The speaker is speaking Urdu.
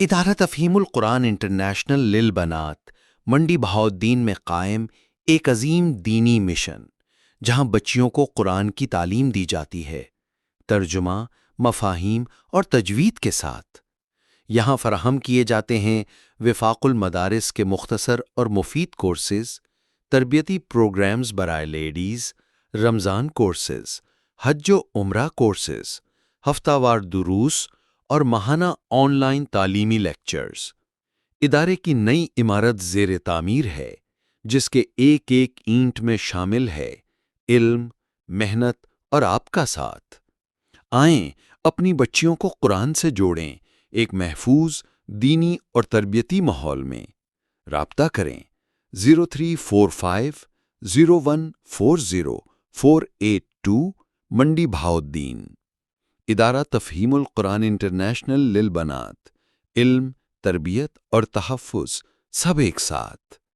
ادارہ تفہیم القرآن انٹرنیشنل للبنات منڈی بہاؤالدین میں قائم ایک عظیم دینی مشن، جہاں بچیوں کو قرآن کی تعلیم دی جاتی ہے، ترجمہ، مفاہیم اور تجوید کے ساتھ۔ یہاں فراہم کیے جاتے ہیں وفاق المدارس کے مختصر اور مفید کورسز، تربیتی پروگرامز برائے لیڈیز، رمضان کورسز، حج و عمرہ کورسز، ہفتہ وار دروس اور ماہانہ آن لائن تعلیمی لیکچرز۔ ادارے کی نئی عمارت زیر تعمیر ہے، جس کے ایک ایک اینٹ میں شامل ہے علم، محنت اور آپ کا ساتھ۔ آئیں اپنی بچیوں کو قرآن سے جوڑیں ایک محفوظ دینی اور تربیتی ماحول میں۔ رابطہ کریں 0345 0140 482 منڈی بہاؤالدین۔ ادارہ تفہیم القرآن انٹرنیشنل للبنات، علم، تربیت اور تحفظ سب ایک ساتھ۔